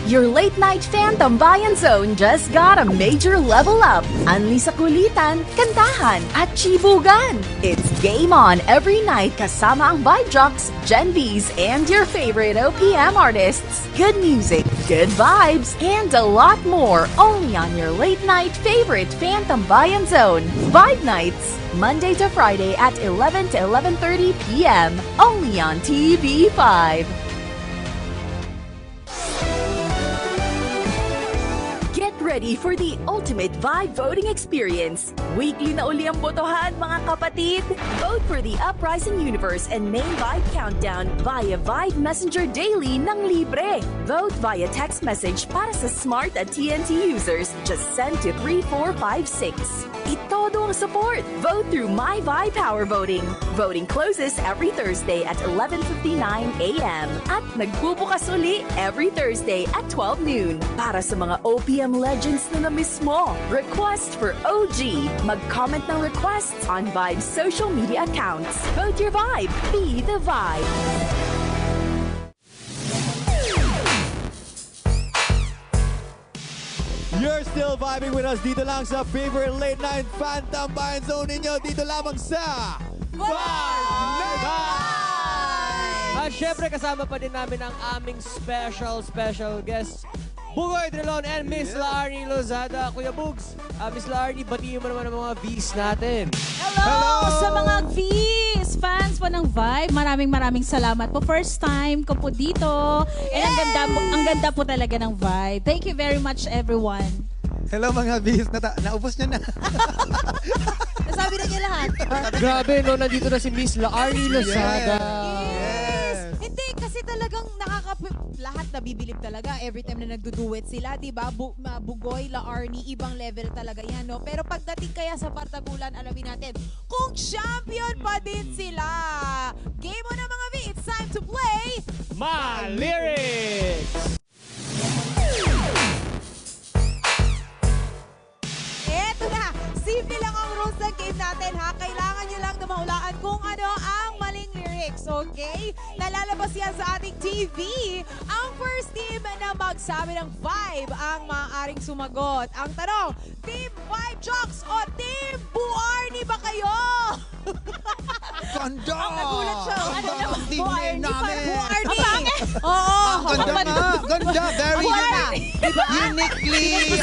Your late-night fan tambayan zone just got a major level up. Unli sa kulitan, kantahan, at chibugan. It's game on every night kasama ang Vibe Jocks, Gen Vs, and your favorite OPM artists. Good music, good vibes, and a lot more only on your late-night favorite fan tambayan zone. Vibe Nights, Monday to Friday at 11 to 11:30 p.m. only on TV5. Get ready for the ultimate Vibe voting experience. Weekly na uli ang botohan, mga kapatid. Vote for the Uprising Universe and Main Vibe Countdown via Vibe Messenger Daily ng libre. Vote via text message para sa Smart at TNT users. Just send to 3456. Itodo ang support. Vote through My Vibe Power Voting. Voting closes every Thursday at 11:59 a.m. At nagbubukas uli every Thursday at 12 noon. Para sa mga OPM legends na na-miss mo, request for OG. Mag-comment ng requests on Vibe's social media accounts. Vote your vibe. Be the vibe. You're still vibing with us dito lang sa favorite late night fan tambayan zone ninyo dito lamang sa Vibe! At syempre kasama pa din namin ang aming special guests, Bugoy Drilon and Miss Laarni Lozada. Kuya Bugs, Miss Laarni, batiin mo naman ang mga Vs natin. Hello sa mga Vs! Fans po ng Vibe, maraming salamat po. First time ko po dito. And ang ganda po talaga ng Vibe. Thank you very much, everyone. Hello mga Vs, naubos niya na. Nasabi na niya lahat. Grabe, no? Nandito na si Miss Laarni Lozada. Yes! Hindi, kasi talagang lahat nabibilib talaga every time na nagduduet sila, di ba? Bugoy, Laarni, ibang level talaga yan, no? Pero pagdating kaya sa Partagulan, alamin natin kung champion pa din sila. Game on na mga V, it's time to play My Lyrics! Eto na, simple lang ang rules ng game natin, ha? Kailangan nyo lang na mahulaan kung ano ang maling lyrics, okay? Nalalabas yan sa ating TV. Ang first team na magsabi ng Vibe ang maaaring sumagot. Ang tanong, Team Vibe Jocks o Team Buarni ba kayo? Ganda! Nagulat siya. Ganda ang team name namin. Buarni! Oo! Ang ganda nga! Ganda! Very uniquely,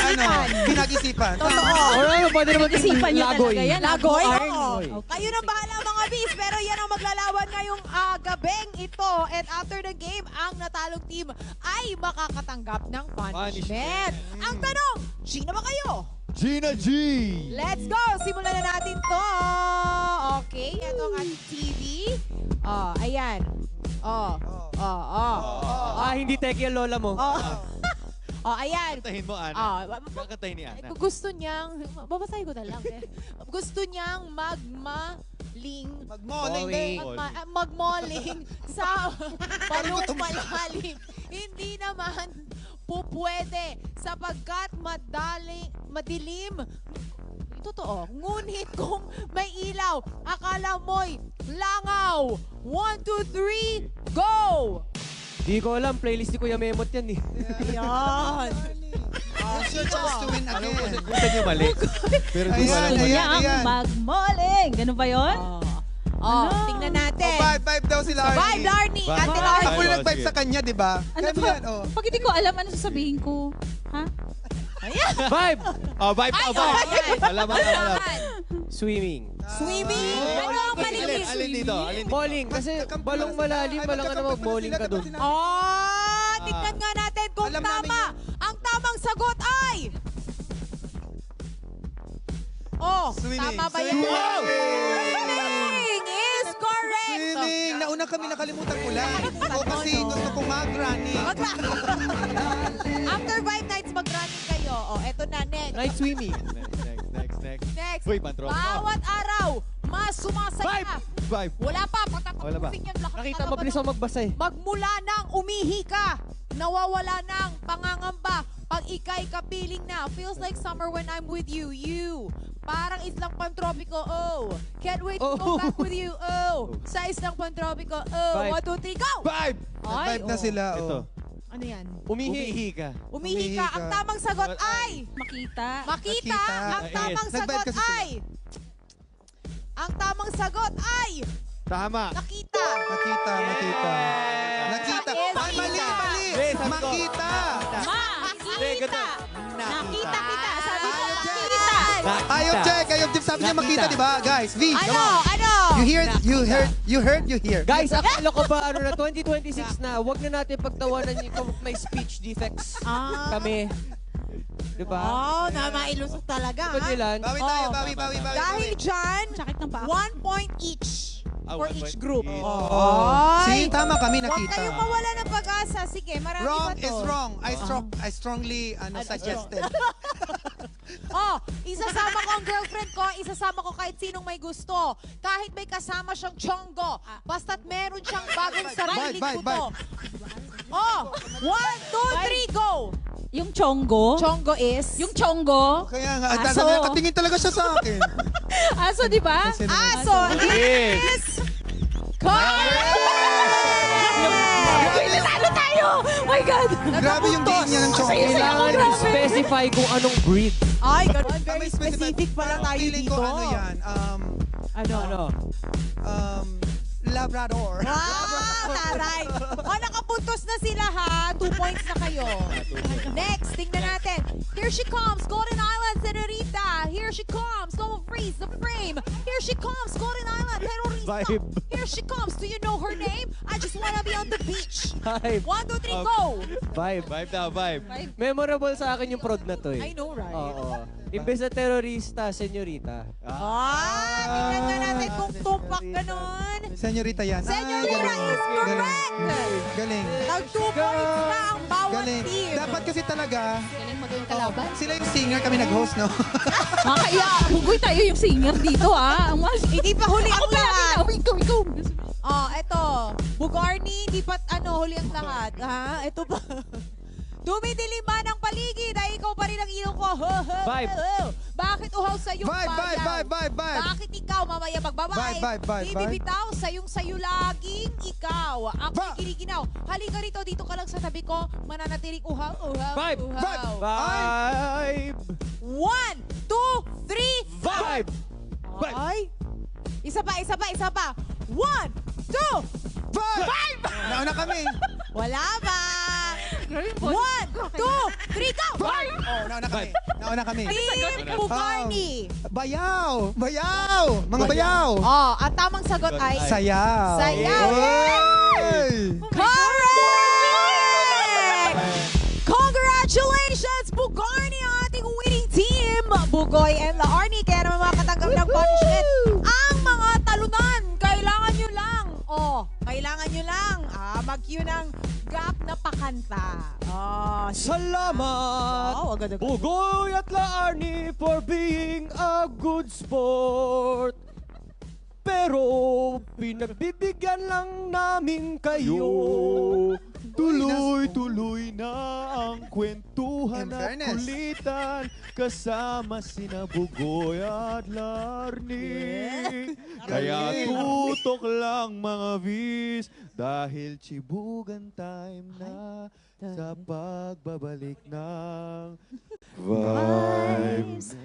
pinag-isipan. Totoo. Alright, pwede naman Isipan niyo Lagoy. talaga yan. Lagoy? Lagoy. Oo. Kayo nang bahala mga bis, pero yan ang maglalaban ngayong gabing ito. And after the game, ang natalong team ay makakatanggap ng punishment. Ang tanong, Gina ba kayo? Gina G! Let's go! Simulan na natin to. Okay, ito ang ating TV. Oh, ayan. Oh. Hindi teki ang lola mo. Oh, ayan. Kantahin mo, Ana. Kakantahin ni Ana. Gusto niyang, babasahin ko na lang. Gusto niyang magmoling sa balong malalim. Hindi naman pupwede sapagkat madilim. Totoo. Ngunit kung may ilaw, akala mo'y langaw. 1, 2, 3, go! Di ko alam, playlist ni Kuya Memot yan eh. Yan. It's your chance to win again. Gusto niyo mali. Pero di wala Ayan, mali. ayan. Magmoling. Ganun ba yun? Tingnan natin. Vibe daw sila. Vibe, Larny. Vibe. Ate Ako Larny. yung nag-vibe sa kanya, di ba? Ano Ganun ba? yan, oh. Pag hindi ko alam, ano sasabihin ko? Ha? Vibe! Vibe. Alam. Swimming. Swimming? Ano ang mali? Alin dito? Bowling, kasi balong malalim, malang ka na mag-bowling ka dun. Tignan nga natin kung Alam namin tama. Ang tamang sagot ay... Swimming. Tama ba yun? Wow! Swimming is correct. Swimming! Nauna kami nakalimutan ko lang. Kasi gusto ko mag-running. After Vibe Nights, mag-running kayo. Eto na, next. Night swimming. Next. Uy, pantro. Bawat araw, mas sumasaya. Vibe. Wala pa, Wala pa. pagtatapusin yan. Lakas Nakita, na mabilis ako magbasa eh. Magmula nang umihi ka, nawawala ng pangangamba. Pag ika'y kapiling na, feels like summer when I'm with you. Parang islang pantropiko, oh. Can't wait to go back with you, oh. Sa islang pantropiko, oh. Vibe. 1, 2, 3, go! Vibe! Vibe na sila, Ito. oh. Ano yan? Umihi. ka. Umihi ka. Ang tamang sagot ay... Makita. Makita. Ang tamang Nagbayad sagot kasi sila. ay... Ang tamang sagot ay... Tama. Nakita. Nakita. Is Nakita. Ay, mali. Hey, sabi ko. Makita. Makita. Nakita kita. Sabi ko, makita. Ayaw check. Ayaw check. Sabi niya makita, di ba? Guys, V, come Ano? on. Ano? You heard. Guys, akala ko ba ano na 2026 na, wag na natin pagtawanan yung kung may speech defects kami. Diba? Oh, na mailusot talaga. Ikaw, ha? Dylan. Bawi tayo, Oh. bawi. Dahil dyan, Sakit ng paa. 1 point each for 1 each point group. each. See, tama kami Huwag nakita. kayong mawala ng pag-asa. Sige, marami Wrong pa to. is wrong. I strongly suggested. Oh, isasama ko ang girlfriend ko, isasama ko kahit sinong may gusto. Kahit may kasama siyang chonggo. Basta't meron siyang bagong sariling Vibe. kuto. Oh, 1, 2, 3, go! Yung chonggo. Chonggo is? Yung chonggo. Kaya nga, Aso. nakatingin talaga siya sa akin. Aso, di ba? Kasi aso is... Correct! Ano tayo? Oh my God! Grabe yung game niya ng chongo. Kailangan i-specify kung anong breed. Ay, ganun. Ah, Very may specific pala tayo Feeling dito. ko ano yan, Ano? Labrador. Wow, taray. O, nakapuntos na sila ha. 2 points na kayo. Next, tingnan natin. Here she comes, Golden Island, Senorita. Here she comes, don't freeze the frame. Here she comes, Golden Island, Terrorista. Vibe. Here she comes, do you know her name? I just wanna be on the beach. Vibe. 1, 2, 3, go. Vibe. Vibe. Memorable sa akin yung prod na to I eh. know, right? Oo. Imbes na terorista, senyorita. Tingnan nga natin kung tumpak ganon. Senyorita yan. Senorita is correct. Galing. Nag 2 points na ang bawat Galing. team. Dapat kasi talaga, Galing magaling kalaban. sila yung singer, kami nag-host, no? Kaya, hugoy tayo yung singer dito, ah. Ang mas... Hindi pa huli ang Ako ba? lahat. Ikaw. Oh, eto. Bugarni, hindi pa huli ang lahat. Ha? Eto pa. Dumidilim man ang paligid ay ikaw pa rin ang ilong ko. Vibe. Bakit uhaw sa iyong bayaw? Vibe. Bakit ikaw mamaya magbabayb? Vibe. Bibitaw sayo laging ikaw. Ako'y Va- giniginaw. Halika rito, dito ka lang sa tabi ko. Mananatiling uhaw. Vibe. Vibe. 1, 2, 3, Vibe. Ay! Isa pa. 1, 2, Vibe! Nauna kami. wala ba? 1, 2, 3, go! Oh, nauna kami. Team Bugarni. Bayaw! Mga bayaw! Oh, ang tamang sagot ay Sayaw! Sayaw. Oy! correct! Congratulations, Bugarni, ang ating winning team. Bugoy and Laarni, kaya naman makatanggap ng punishment. Ang mga talunan, kailangan nyo lang. Kailangan nyo lang. Mag-cue ng gap na pakanta. Salamat, Wow, agad-agad. Bugoy at Laarni, for being a good sport. Pero pinagbibigyan lang namin kayo. Tuloy-tuloy na ang kwentuhan In at fairness. kulitan kasama sina Bugoy at Larny. Kaya tutok lang mga vis dahil chibugan time na sa pagbabalik ng Vibes.